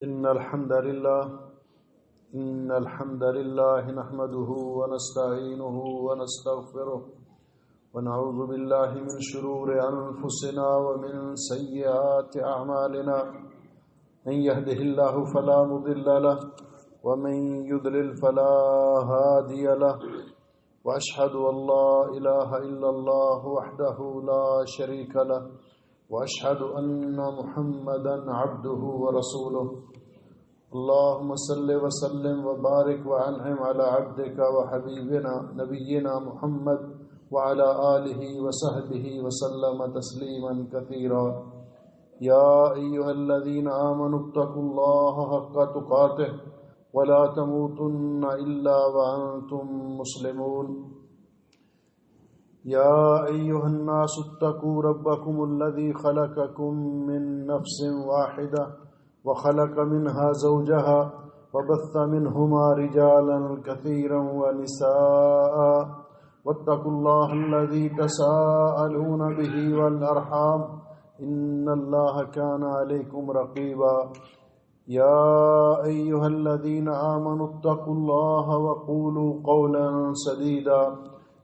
إن الحمد لله نحمده ونستعينه ونستغفره ونعوذ بالله من شرور أنفسنا ومن سيئات أعمالنا من يهده الله فلا مضل له ومن يضلل فلا هادي له وأشهد أن لا إله إلا الله وحده لا شريك له وأشهد أن محمدا عبده ورسوله اللهم صل وسلم وبارك وأنعم على عبدك وحبيبنا نبينا محمد وعلى آله وصحبه وسلم تسليما كثيرا يا أيها الذين آمنوا اتقوا الله حق تقاته ولا تموتن إلا وأنتم مسلمون يا أيها الناس اتقوا ربكم الذي خلقكم من نفس واحدة وخلق منها زوجها وبث منهما رجالا كثيرا ونساء واتقوا الله الذي تساءلون به والأرحام إن الله كان عليكم رقيبا يا أيها الذين آمنوا اتقوا الله وقولوا قولا سديدا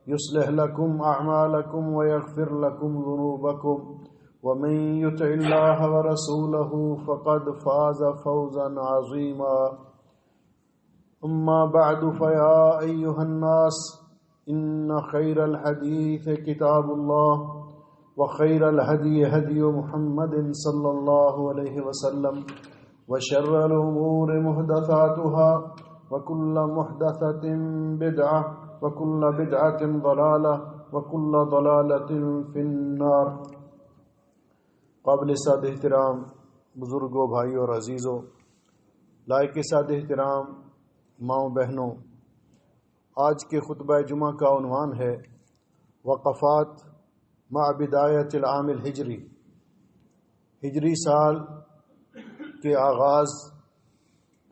يصلح لكم أعمالكم ويغفر لكم ذنوبكم ومن يطع الله ورسوله فقد فاز فوزا عظيما أما بعد فيا أيها الناس إن خير الحديث كتاب الله وخير الهدي هدي محمد صلى الله عليه وسلم وشر الأمور محدثاتها وكل محدثة بدعة وكل بدعة ضلالة وكل ضلالة في النار۔ قابل سعد احترام بزرگوں، بھائیوں اور عزیزوں، لائق سعد احترام ماؤں بہنوں، آج کے خطبہ جمعہ کا عنوان ہے وقفات مع بدایت العام الہجری، ہجری سال کے آغاز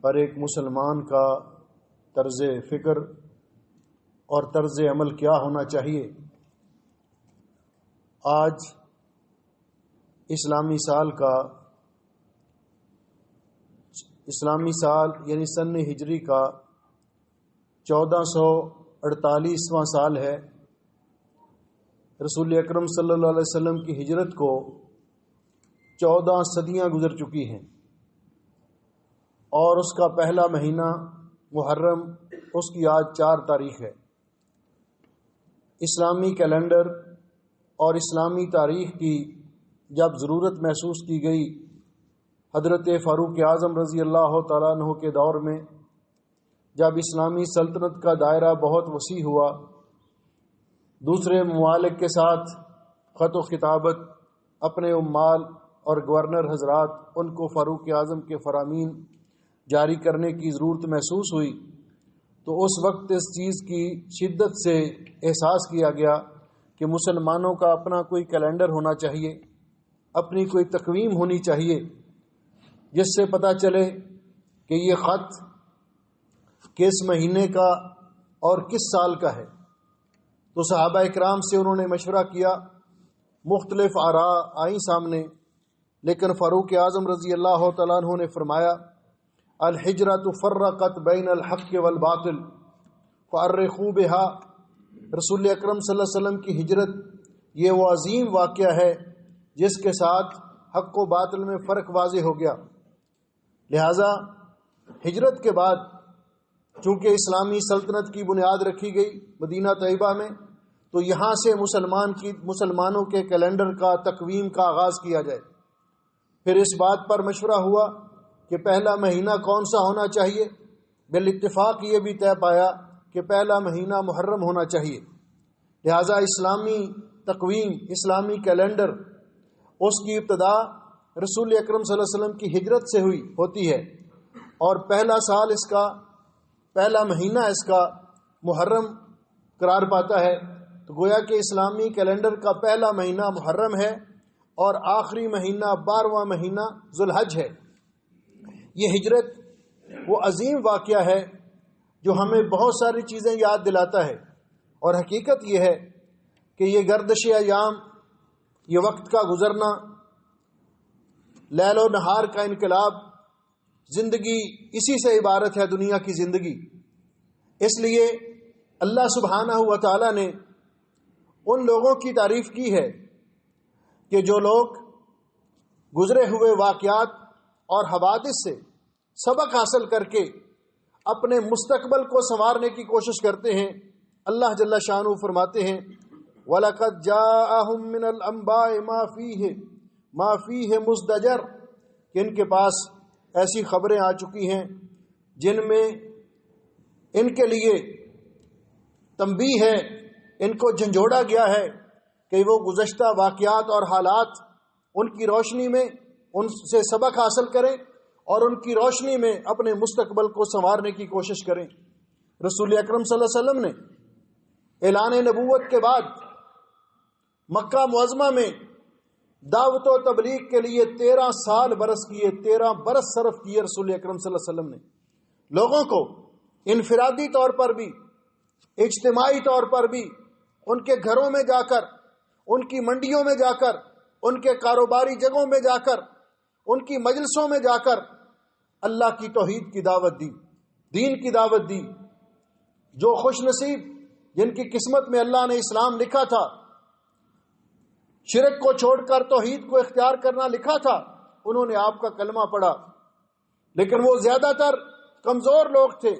پر ایک مسلمان کا طرز فکر اور طرز عمل کیا ہونا چاہیے۔ آج اسلامی سال یعنی سن ہجری کا 1448واں سال ہے۔ رسول اکرم صلی اللہ علیہ وسلم کی ہجرت کو 14 صدیاں گزر چکی ہیں، اور اس کا پہلا مہینہ محرم، اس کی آج 4 تاریخ ہے۔ اسلامی کیلنڈر اور اسلامی تاریخ کی جب ضرورت محسوس کی گئی، حضرت فاروق اعظم رضی اللہ تعالیٰ عنہ کے دور میں جب اسلامی سلطنت کا دائرہ بہت وسیع ہوا، دوسرے ممالک کے ساتھ خط و خطابت اپنے عمال اور گورنر حضرات ان کو فاروق اعظم کے فرامین جاری کرنے کی ضرورت محسوس ہوئی، تو اس وقت اس چیز کی شدت سے احساس کیا گیا کہ مسلمانوں کا اپنا کوئی کیلنڈر ہونا چاہیے، اپنی کوئی تقویم ہونی چاہیے، جس سے پتہ چلے کہ یہ خط کس مہینے کا اور کس سال کا ہے۔ تو صحابہ اکرام سے انہوں نے مشورہ کیا، مختلف آراء آئیں سامنے، لیکن فاروق اعظم رضی اللہ تعالیٰ عنہ نے فرمایا الحجرۃ فرقت بین الحق والباطل فارخوا بها۔ رسول اکرم صلی اللہ علیہ وسلم کی ہجرت یہ وہ عظیم واقعہ ہے جس کے ساتھ حق و باطل میں فرق واضح ہو گیا۔ لہذا ہجرت کے بعد چونکہ اسلامی سلطنت کی بنیاد رکھی گئی مدینہ طیبہ میں، تو یہاں سے مسلمانوں کے کیلنڈر کا تقویم کا آغاز کیا جائے۔ پھر اس بات پر مشورہ ہوا کہ پہلا مہینہ کون سا ہونا چاہیے۔ بالاتفاق یہ بھی طے پایا کہ پہلا مہینہ محرم ہونا چاہیے۔ لہذا اسلامی تقویم، اسلامی کیلنڈر، اس کی ابتدا رسول اکرم صلی اللہ علیہ وسلم کی ہجرت سے ہوتی ہے، اور پہلا مہینہ اس کا محرم قرار پاتا ہے۔ تو گویا کہ اسلامی کیلنڈر کا پہلا مہینہ محرم ہے اور آخری مہینہ 12واں مہینہ ذوالحج ہے۔ یہ ہجرت وہ عظیم واقعہ ہے جو ہمیں بہت ساری چیزیں یاد دلاتا ہے، اور حقیقت یہ ہے کہ یہ گردش ایام، یہ وقت کا گزرنا، لیل و نہار کا انقلاب، زندگی اسی سے عبارت ہے، دنیا کی زندگی۔ اس لیے اللہ سبحانہ و تعالی نے ان لوگوں کی تعریف کی ہے کہ جو لوگ گزرے ہوئے واقعات اور حوادث سے سبق حاصل کر کے اپنے مستقبل کو سنوارنے کی کوشش کرتے ہیں۔ اللہ جل شانہ فرماتے ہیں وَلَقَدْ جَاءَهُم مِّنَ الْأَنبَاءِ مَا فِيهِ مُزْدَجَرٌ، کہ ان کے پاس ایسی خبریں آ چکی ہیں جن میں ان کے لیے تنبیہ ہے، ان کو جھنجھوڑا گیا ہے کہ وہ گزشتہ واقعات اور حالات ان کی روشنی میں ان سے سبق حاصل کریں اور ان کی روشنی میں اپنے مستقبل کو سنوارنے کی کوشش کریں۔ رسول اکرم صلی اللہ علیہ وسلم نے اعلان نبوت کے بعد مکہ معظمہ میں دعوت و تبلیغ کے لیے 13 سال برس کیے، 13 برس صرف کیے رسول اکرم صلی اللہ علیہ وسلم نے۔ لوگوں کو انفرادی طور پر بھی، اجتماعی طور پر بھی، ان کے گھروں میں جا کر، ان کی منڈیوں میں جا کر، ان کے کاروباری جگہوں میں جا کر، ان کی مجلسوں میں جا کر اللہ کی توحید کی دعوت دی، دین کی دعوت دی۔ جو خوش نصیب جن کی قسمت میں اللہ نے اسلام لکھا تھا، شرک کو چھوڑ کر توحید کو اختیار کرنا لکھا تھا، انہوں نے آپ کا کلمہ پڑھا، لیکن وہ زیادہ تر کمزور لوگ تھے۔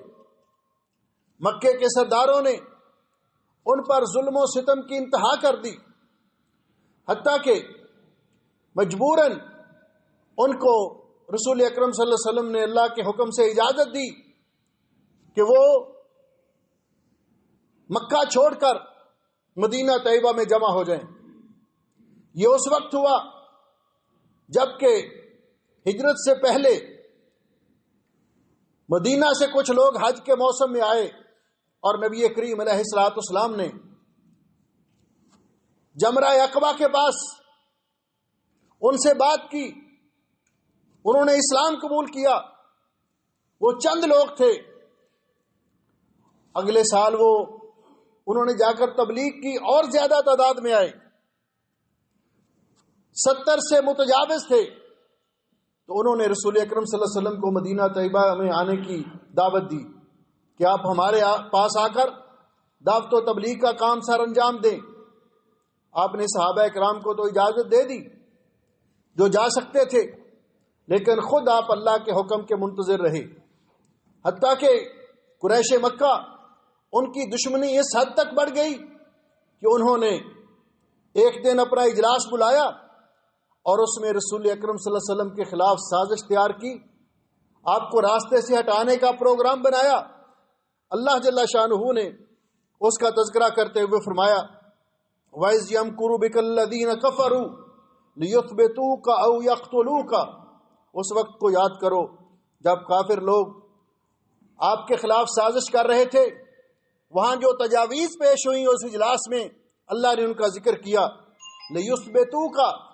مکے کے سرداروں نے ان پر ظلم و ستم کی انتہا کر دی، حتیٰ کہ مجبوراً ان کو رسول اکرم صلی اللہ علیہ وسلم نے اللہ کے حکم سے اجازت دی کہ وہ مکہ چھوڑ کر مدینہ طیبہ میں جمع ہو جائیں۔ یہ اس وقت ہوا جبکہ ہجرت سے پہلے مدینہ سے کچھ لوگ حج کے موسم میں آئے اور نبی کریم علیہ الصلوۃ والسلام نے جمرہ عقبہ کے پاس ان سے بات کی، انہوں نے اسلام قبول کیا۔ وہ چند لوگ تھے، اگلے سال انہوں نے جا کر تبلیغ کی اور زیادہ تعداد میں آئے، 70 سے متجاوز تھے۔ تو انہوں نے رسول اکرم صلی اللہ علیہ وسلم کو مدینہ طیبہ میں آنے کی دعوت دی کہ آپ ہمارے پاس آ کر دعوت و تبلیغ کا کام سر انجام دیں۔ آپ نے صحابہ اکرام کو تو اجازت دے دی جو جا سکتے تھے، لیکن خود آپ اللہ کے حکم کے منتظر رہے، حتیٰ کہ قریش مکہ ان کی دشمنی اس حد تک بڑھ گئی کہ انہوں نے ایک دن اپنا اجلاس بلایا اور اس میں رسول اکرم صلی اللہ علیہ وسلم کے خلاف سازش تیار کی، آپ کو راستے سے ہٹانے کا پروگرام بنایا۔ اللہ جل شانہ نے اس کا تذکرہ کرتے ہوئے فرمایا وَإِذْ يَمْكُرُ بِكَ الَّذِينَ كَفَرُوا لِيُثْبِتُوكَ أَوْ يَقْتُلُوكَ۔ اس وقت کو یاد کرو جب کافر لوگ آپ کے خلاف سازش کر رہے تھے، وہاں جو تجاویز پیش ہوئی اس اجلاس میں اللہ نے ان کا ذکر کیا، لِيُثْبِتُوكَ،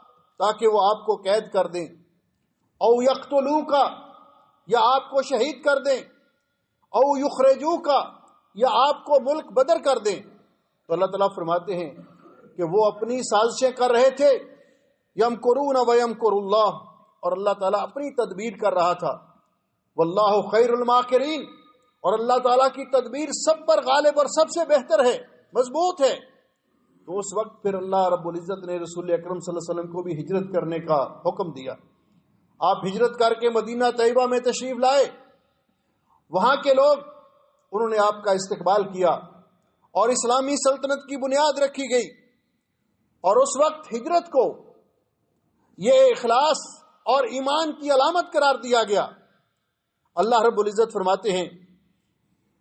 تاکہ وہ آپ کو قید کر دیں، او یقتلوک، یا آپ کو شہید کر دیں، او یخرجوک، یا آپ کو ملک بدر کر دیں۔ تو اللہ تعالیٰ فرماتے ہیں کہ وہ اپنی سازشیں کر رہے تھے، یمکرون ویمکر اللہ، اور اللہ تعالیٰ اپنی تدبیر کر رہا تھا، واللہ خیر الماکرین، اور اللہ تعالیٰ کی تدبیر سب پر غالب اور سب سے بہتر ہے، مضبوط ہے۔ تو اس وقت پھر اللہ رب العزت نے رسول اکرم صلی اللہ علیہ وسلم کو بھی ہجرت کرنے کا حکم دیا۔ آپ ہجرت کر کے مدینہ طیبہ میں تشریف لائے، وہاں کے لوگ انہوں نے آپ کا استقبال کیا اور اسلامی سلطنت کی بنیاد رکھی گئی۔ اور اس وقت ہجرت کو یہ اخلاص اور ایمان کی علامت قرار دیا گیا۔ اللہ رب العزت فرماتے ہیں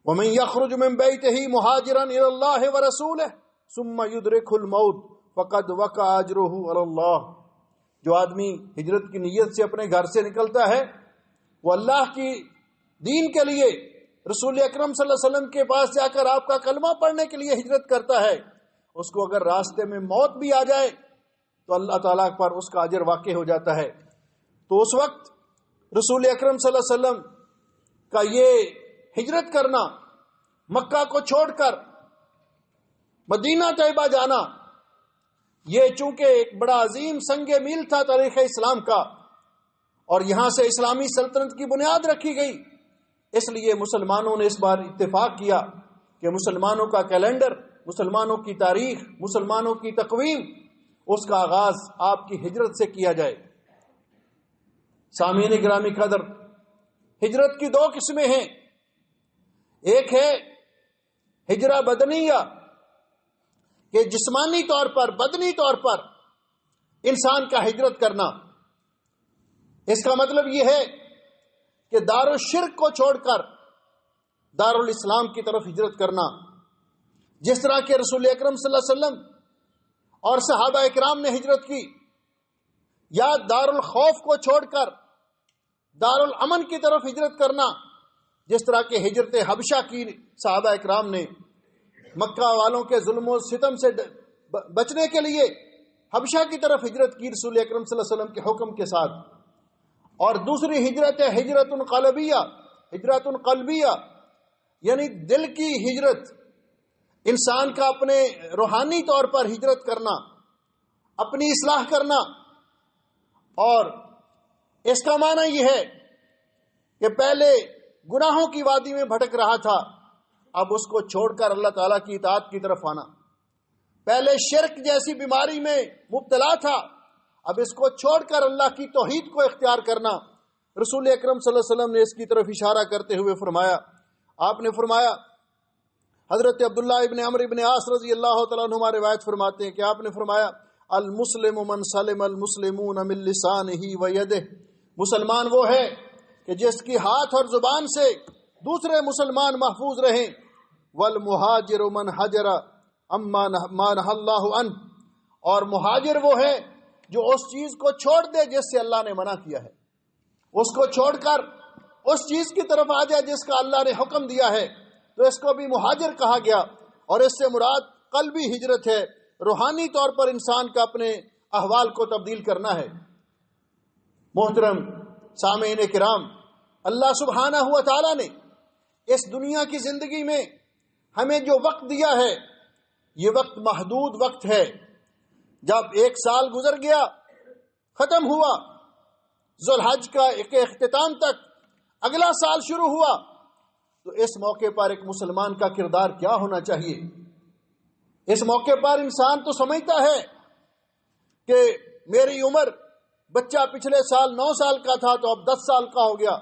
وَمَن يَخْرُجْ مِن بَيْتِهِ مُهَاجِرًا إِلَى اللَّهِ وَرَسُولِهِ ثُمَّ يُدْرِكْهُ الْمَوْتُ فَقَدْ وَقَعَ أَجْرُهُ عَلَى اللَّهِ۔ جو آدمی ہجرت کی نیت سے اپنے گھر سے نکلتا ہے، وہ اللہ کی دین کے لیے رسول اکرم صلی اللہ علیہ وسلم کے پاس جا کر آپ کا کلمہ پڑھنے کے لیے ہجرت کرتا ہے، اس کو اگر راستے میں موت بھی آ جائے تو اللہ تعالیٰ پر اس کا اجر واقع ہو جاتا ہے۔ تو اس وقت رسول اکرم صلی اللہ علیہ وسلم کا یہ ہجرت کرنا، مکہ کو چھوڑ کر مدینہ طیبہ جانا، یہ چونکہ ایک بڑا عظیم سنگ میل تھا تاریخ اسلام کا، اور یہاں سے اسلامی سلطنت کی بنیاد رکھی گئی۔ اس لیے مسلمانوں نے اس بار اتفاق کیا کہ مسلمانوں کا کیلنڈر، مسلمانوں کی تاریخ، مسلمانوں کی تقویم، اس کا آغاز آپ کی ہجرت سے کیا جائے۔ سامعین گرامی قدر، ہجرت کی دو قسمیں ہیں۔ ایک ہے ہجرہ بدنیہ، کہ جسمانی طور پر، بدنی طور پر انسان کا ہجرت کرنا۔ اس کا مطلب یہ ہے کہ دار الشرک کو چھوڑ کر دار الاسلام کی طرف ہجرت کرنا، جس طرح کہ رسول اکرم صلی اللہ علیہ وسلم اور صحابہ اکرام نے ہجرت کی، یا دار الخوف کو چھوڑ کر دار الامن کی طرف ہجرت کرنا، جس طرح کہ ہجرت حبشہ کی صحابہ اکرام نے مکہ والوں کے ظلم و ستم سے بچنے کے لیے حبشہ کی طرف ہجرت کی رسول اکرم صلی اللہ علیہ وسلم کے حکم کے ساتھ۔ اور دوسری ہجرت ہے ہجرت قلبیہ، ہجرت قلبیہ یعنی دل کی ہجرت، انسان کا اپنے روحانی طور پر ہجرت کرنا، اپنی اصلاح کرنا۔ اور اس کا معنی یہ ہے کہ پہلے گناہوں کی وادی میں بھٹک رہا تھا، اب اس کو چھوڑ کر اللہ تعالیٰ کی اطاعت کی طرف آنا۔ پہلے شرک جیسی بیماری میں مبتلا تھا، اب اس کو چھوڑ کر اللہ کی توحید کو اختیار کرنا۔ رسول اکرم صلی اللہ علیہ وسلم نے اس کی طرف اشارہ کرتے ہوئے فرمایا، آپ نے فرمایا، حضرت عبداللہ ابن عمرو ابن عاص رضی اللہ تعالیٰ عنہما روایت فرماتے ہیں کہ آپ نے فرمایا، المسلم من سلم المسلمون من لسانہ و یدہ، مسلمان وہ ہے کہ جس کی ہاتھ اور زبان سے دوسرے مسلمان محفوظ رہیں۔ والمہاجر من حجر اما ما نہى اللہ عنہ، اور مہاجر وہ ہے جو اس چیز کو چھوڑ دے جس سے اللہ نے منع کیا ہے، اس کو چھوڑ کر اس چیز کی طرف آ جائے جس کا اللہ نے حکم دیا ہے، تو اس کو بھی مہاجر کہا گیا۔ اور اس سے مراد قلبی ہجرت ہے، روحانی طور پر انسان کا اپنے احوال کو تبدیل کرنا ہے۔ محترم سامعین کرام، اللہ سبحانہ و تعالیٰ نے اس دنیا کی زندگی میں ہمیں جو وقت دیا ہے، یہ وقت محدود وقت ہے۔ جب ایک سال گزر گیا، ختم ہوا، ذوالحج کا ایک اختتام تک اگلا سال شروع ہوا، تو اس موقع پر ایک مسلمان کا کردار کیا ہونا چاہیے؟ اس موقع پر انسان تو سمجھتا ہے کہ میری عمر، بچہ پچھلے سال 9 سال کا تھا تو اب 10 سال کا ہو گیا،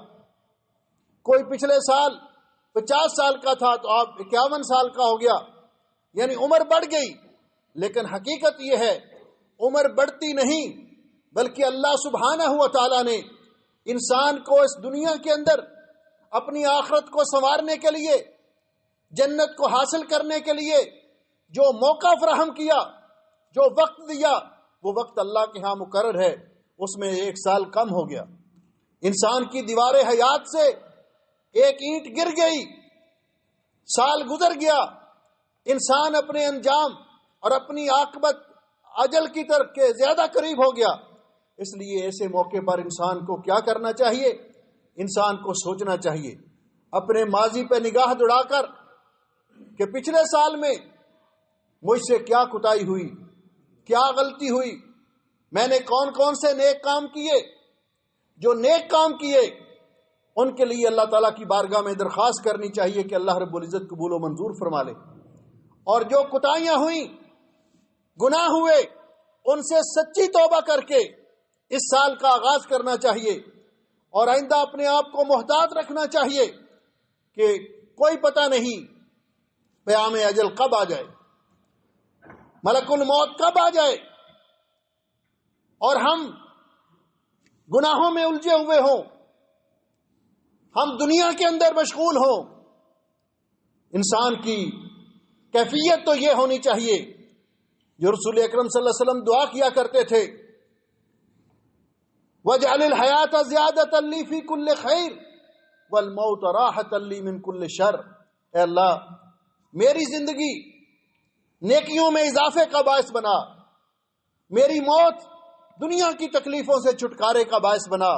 کوئی پچھلے سال 50 سال کا تھا تو اب 51 سال کا ہو گیا، یعنی عمر بڑھ گئی۔ لیکن حقیقت یہ ہے عمر بڑھتی نہیں، بلکہ اللہ سبحانہ و تعالیٰ نے انسان کو اس دنیا کے اندر اپنی آخرت کو سنوارنے کے لیے، جنت کو حاصل کرنے کے لیے جو موقع فراہم کیا، جو وقت دیا، وہ وقت اللہ کے ہاں مقرر ہے، اس میں 1 سال کم ہو گیا۔ انسان کی دیوار حیات سے ایک اینٹ گر گئی، سال گزر گیا، انسان اپنے انجام اور اپنی عاقبت اجل کی طرف کے زیادہ قریب ہو گیا۔ اس لیے ایسے موقع پر انسان کو کیا کرنا چاہیے؟ انسان کو سوچنا چاہیے، اپنے ماضی پہ نگاہ دوڑا کر کہ پچھلے سال میں مجھ سے کیا کوتاہی ہوئی، کیا غلطی ہوئی، میں نے کون کون سے نیک کام کیے۔ جو نیک کام کیے ان کے لیے اللہ تعالیٰ کی بارگاہ میں درخواست کرنی چاہیے کہ اللہ رب العزت قبول و منظور فرما لے، اور جو کوتاہیاں ہوئیں، گناہ ہوئے، ان سے سچی توبہ کر کے اس سال کا آغاز کرنا چاہیے، اور آئندہ اپنے آپ کو محتاط رکھنا چاہیے کہ کوئی پتہ نہیں پیام اجل کب آ جائے، ملک الموت کب آ جائے، اور ہم گناہوں میں الجھے ہوئے ہوں، ہم دنیا کے اندر مشغول ہوں۔ انسان کی کیفیت تو یہ ہونی چاہیے جو رسول اکرم صلی اللہ علیہ وسلم دعا کیا کرتے تھے، وَاجْعَلِ الْحَيَاةَ زِيَادَةً لِّي فِي كُلِّ خَيْرٍ وَالْمَوْتَ رَاحَةً لِّي مِن كُلِّ شَرٍ۔ اے اللہ، میری زندگی نیکیوں میں اضافے کا باعث بنا، میری موت دنیا کی تکلیفوں سے چھٹکارے کا باعث بنا۔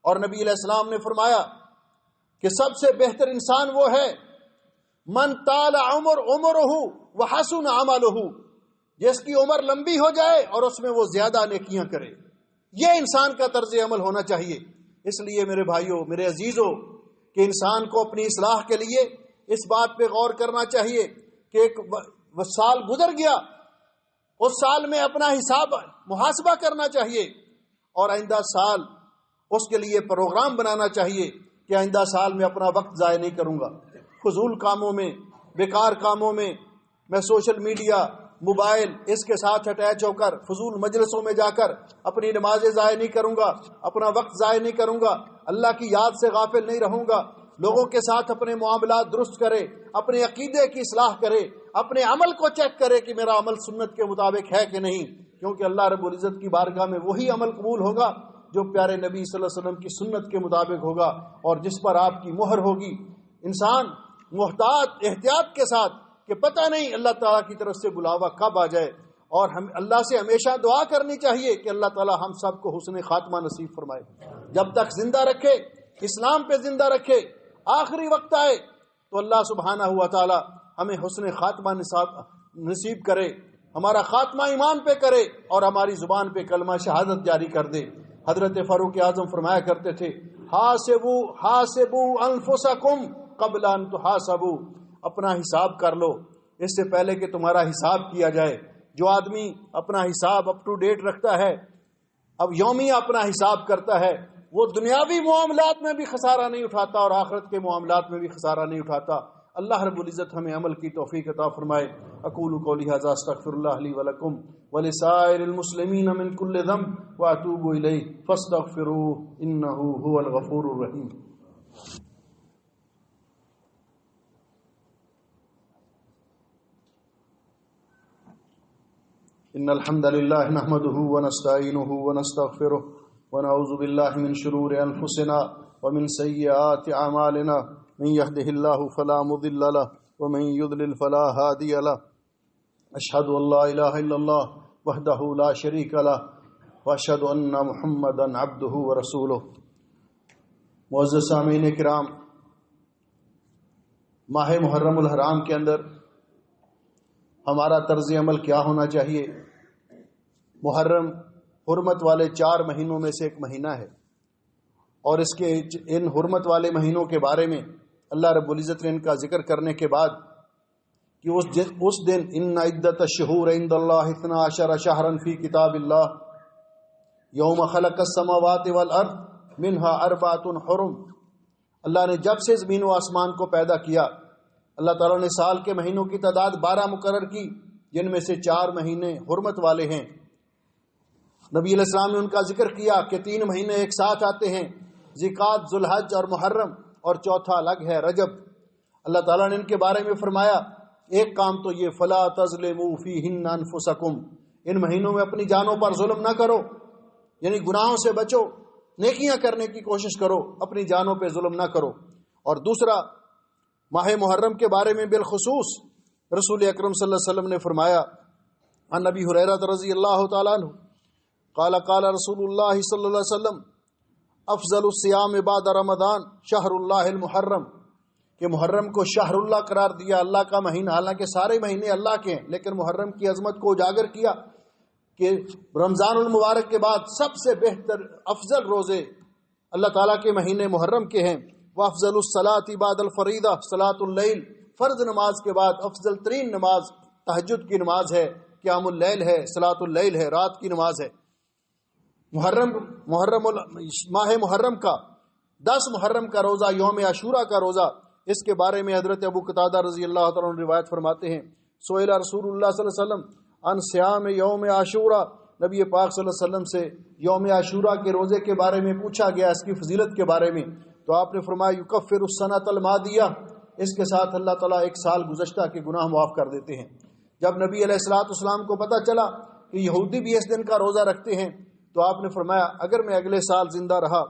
اور نبی علیہ السلام نے فرمایا کہ سب سے بہتر انسان وہ ہے من طال عمرہ وحسن عملہ، جس کی عمر لمبی ہو جائے اور اس میں وہ زیادہ نیکیاں کرے۔ یہ انسان کا طرز عمل ہونا چاہیے۔ اس لیے میرے بھائیوں، میرے عزیزوں، کہ انسان کو اپنی اصلاح کے لیے اس بات پہ غور کرنا چاہیے کہ ایک سال گزر گیا، اس سال میں اپنا حساب محاسبہ کرنا چاہیے، اور آئندہ سال اس کے لیے پروگرام بنانا چاہیے کہ آئندہ سال میں اپنا وقت ضائع نہیں کروں گا فضول کاموں میں، بیکار کاموں میں، میں سوشل میڈیا، موبائل اس کے ساتھ اٹیچ ہو کر فضول مجلسوں میں جا کر اپنی نمازیں ضائع نہیں کروں گا، اپنا وقت ضائع نہیں کروں گا، اللہ کی یاد سے غافل نہیں رہوں گا، لوگوں کے ساتھ اپنے معاملات درست کرے، اپنے عقیدے کی اصلاح کرے، اپنے عمل کو چیک کرے کہ میرا عمل سنت کے مطابق ہے کہ نہیں، کیونکہ اللہ رب العزت کی بارگاہ میں وہی عمل قبول ہوگا جو پیارے نبی صلی اللہ علیہ وسلم کی سنت کے مطابق ہوگا اور جس پر آپ کی مہر ہوگی۔ انسان محتاط احتیاط کے ساتھ کہ پتہ نہیں اللہ تعالیٰ کی طرف سے بلاوا کب آ جائے، اور ہم اللہ سے ہمیشہ دعا کرنی چاہیے کہ اللہ تعالیٰ ہم سب کو حسن خاتمہ نصیب فرمائے، جب تک زندہ رکھے، اسلام پہ زندہ رکھے، آخری وقت آئے تو اللہ سبحانہ ہوا تعالیٰ ہمیں حسن خاتمہ نصیب کرے، ہمارا خاتمہ ایمان پہ کرے اور ہماری زبان پہ کلمہ شہادت جاری کر دے۔ حضرت فاروق اعظم فرمایا کرتے تھے، حاسبو انفسکم قبل ان تحاسبوا، اپنا حساب کر لو اس سے پہلے کہ تمہارا حساب کیا جائے۔ جو آدمی اپنا حساب اپ ٹو ڈیٹ رکھتا ہے، اب یومیہ اپنا حساب کرتا ہے، وہ دنیاوی معاملات میں بھی خسارہ نہیں اٹھاتا اور آخرت کے معاملات میں بھی خسارہ نہیں اٹھاتا۔ اللہ رب العزت ہمیں عمل کی توفیق عطا فرمائے۔ اقول قولی ھذا استغفر اللہ لی ولکم ولسائر المسلمین من کل ذنب واتوب الیہ فاستغفروہ انہ ھو الغفور الرحیم۔ ان الحمد للہ نحمده ونستعینه ونستغفره ونعوذ باللہ من شرور انفسنا ومن سیئات اعمالنا، من يهده الله فلا مضل له ومن يضلل فلا هادي له، اشهد ان لا اله الا الله وحده لا شريك له واشهد ان محمدا عبده ورسوله۔ معزز سامعین کرام، ماہ محرم الحرام کے اندر ہمارا طرز عمل کیا ہونا چاہیے؟ محرم حرمت والے 4 مہینوں میں سے ایک مہینہ ہے، اور اس کے ان حرمت والے مہینوں کے بارے میں اللہ رب العزت نے ان کا ذکر کرنے کے بعد کہ اس دن ان عدت الشہور عند اللہ 12 شہرا فی کتاب اللہ یوم خلق السماوات والارض منها 4 حرم، اللہ نے جب سے زمین و آسمان کو پیدا کیا، اللہ تعالیٰ نے سال کے مہینوں کی تعداد 12 مقرر کی، جن میں سے 4 مہینے حرمت والے ہیں۔ نبی علیہ السلام نے ان کا ذکر کیا کہ 3 مہینے ایک ساتھ آتے ہیں، ذوالقعدہ، ذوالحج اور محرم، اور چوتھا الگ ہے رجب۔ اللہ تعالیٰ نے ان کے بارے میں فرمایا ایک کام تو یہ فلا تظلموا فیہن انفسکم، ان مہینوں میں اپنی جانوں پر ظلم نہ کرو، یعنی گناہوں سے بچو، نیکیاں کرنے کی کوشش کرو، اپنی جانوں پہ ظلم نہ کرو۔ اور دوسرا، ماہ محرم کے بارے میں بالخصوص رسول اکرم صلی اللہ علیہ وسلم نے فرمایا، عن ابی ہریرہ رضی اللہ تعالیٰ عنہ قال قال رسول اللہ صلی اللہ علیہ وسلم افضل الصیام بعد رمضان شہر اللہ المحرم، کہ محرم کو شہر اللہ قرار دیا، اللہ کا مہینہ، حالانکہ سارے مہینے اللہ کے ہیں، لیکن محرم کی عظمت کو اجاگر کیا کہ رمضان المبارک کے بعد سب سے بہتر افضل روزے اللہ تعالیٰ کے مہینے محرم کے ہیں۔ وافضل الصلاۃ بعد الفریضہ صلاۃ اللیل، فرض نماز کے بعد افضل ترین نماز تہجد کی نماز ہے، قیام اللیل ہے، صلاۃ اللیل ہے، رات کی نماز ہے۔ ماہ محرم کا 10 محرم کا روزہ یوم عاشورہ کا روزہ، اس کے بارے میں حضرت ابو قتادہ رضی اللہ تعالیٰ عنہ روایت فرماتے ہیں، سئل رسول اللہ صلی اللہ علیہ وسلم عن صیام یوم عاشورہ، نبی پاک صلی اللہ علیہ وسلم سے یوم عاشورہ کے روزے کے بارے میں پوچھا گیا، اس کی فضیلت کے بارے میں، تو آپ نے فرمایا یکفر السنۃ الماضیہ، اس کے ساتھ اللہ تعالیٰ ایک سال گزشتہ کے گناہ معاف کر دیتے ہیں۔ جب نبی علیہ الصلوۃ والسلام کو پتہ چلا کہ یہودی بھی اس دن کا روزہ رکھتے ہیں، تو آپ نے فرمایا اگر میں اگلے سال زندہ رہا،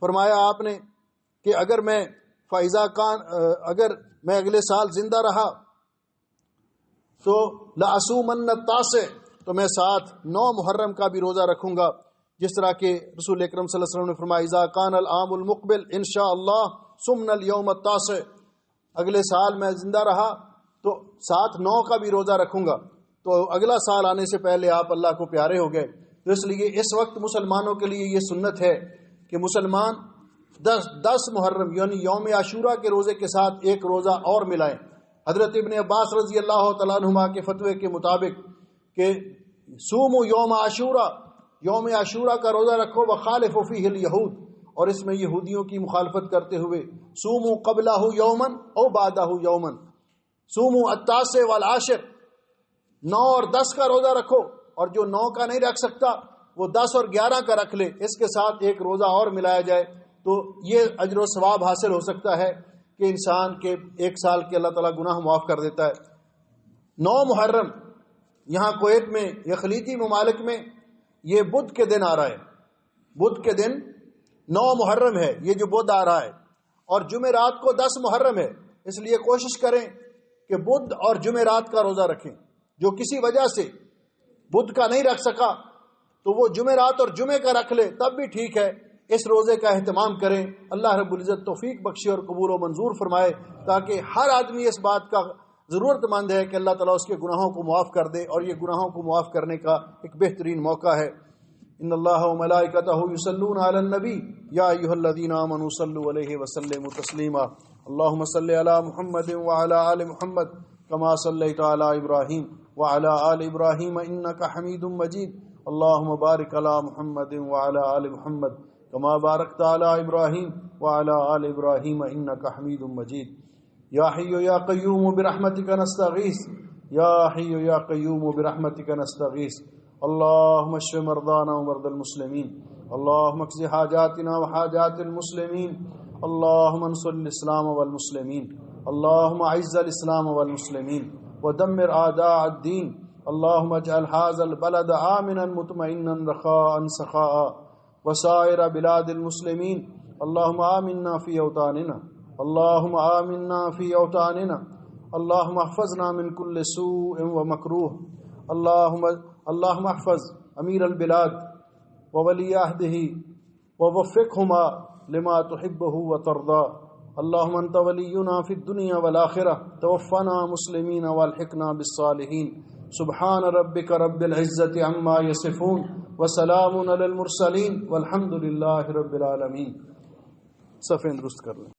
فرمایا آپ نے کہ اگر میں اگلے سال زندہ رہا تو لأصومن التاسع، تو میں ساتھ 9 محرم کا بھی روزہ رکھوں گا، جس طرح کہ رسول اکرم صلی اللہ علیہ وسلم نے فرمایا اذا کان العام المقبل انشاء اللہ صمنا اليوم التاسع، اگلے سال میں زندہ رہا تو ساتھ 9 کا بھی روزہ رکھوں گا، تو اگلا سال آنے سے پہلے آپ اللہ کو پیارے ہو گئے۔ تو تو اس لیے اس وقت مسلمانوں کے لیے یہ سنت ہے کہ مسلمان 10 محرم یعنی یوم عاشورہ کے روزے کے ساتھ ایک روزہ اور ملائیں۔ حضرت ابن عباس رضی اللہ تعالیٰ عنہما کے فتوے کے مطابق کہ صوموا یوم عاشورہ، یوم عاشورہ کا روزہ رکھو، وخالفوا فیہ الیہود، اور اس میں یہودیوں کی مخالفت کرتے ہوئے صوموا قبلہ یومن او بعدہ یومن، صوموا التاسع والعاشر، 9 اور 10 کا روزہ رکھو، اور جو 9 کا نہیں رکھ سکتا وہ 10 اور 11 کا رکھ لے، اس کے ساتھ ایک روزہ اور ملایا جائے، تو یہ اجر و ثواب حاصل ہو سکتا ہے کہ انسان کے 1 سال کے اللہ تعالیٰ گناہ معاف کر دیتا ہے۔ 9 محرم یہاں کویت میں یا خلیجی ممالک میں یہ بدھ کے دن آ رہا ہے، بدھ کے دن 9 محرم ہے، یہ جو بدھ آ رہا ہے، اور جمعرات کو 10 محرم ہے، اس لیے کوشش کریں کہ بدھ اور جمعرات کا روزہ رکھیں۔ جو کسی وجہ سے بدھ کا نہیں رکھ سکا تو وہ جمعرات اور جمعے کا رکھ لے، تب بھی ٹھیک ہے، اس روزے کا اہتمام کریں۔ اللہ رب العزت توفیق بخشے اور قبول و منظور فرمائے، تاکہ ہر آدمی اس بات کا ضرورت مند ہے کہ اللہ تعالیٰ اس کے گناہوں کو معاف کر دے، اور یہ گناہوں کو معاف کرنے کا ایک بہترین موقع ہے۔ ان اللہ و ملائکتہ یصلون علی النبی یا ایھا الذین آمنوا صلوا علیہ وسلموا تسلیما۔ اللہم صل علی محمد وعلی آل محمد کما صلیت علی ابراہیم وعلی آل ابراہیم انک حمید مجید۔ اللہم بارک علی محمد وعلی آل محمد کما بارکت علی ابراہیم وعلی آل ابراہیم انک حمید مجید۔ یا حی یا قیوم برحمتک نستغیث، یا حی یا قیوم برحمتک نستغیث۔ اللہم اشف مرضانا ومرضى المسلمین، اللہم اقض حاجاتنا وحاجات المسلمین، اللہم انصر الاسلام والمسلمین، اللہم اعز الاسلام والمسلمین ودمر اعداء الدین، اللہم اجعل هذا البلد آمنا مطمئنا رخاء سخاء وسائر بلاد المسلمین، اللہم آمنا فی اوطاننا، اللہم آمنا فی اوطاننا، اللہم احفظنا من کل سوء ومکروہ، اللہم احفظ امیر البلاد وولی عہدہ ووفقہما لما تحبہ وترضا، اللہم انت ولینا فی الدنیا والآخرہ، توفنا مسلمین والحقنا بالصالحین، سبحان ربک رب العزت عما یصفون وسلام علی المرسلین والحمد للہ رب العالمین۔ صفیں درست کر لیں۔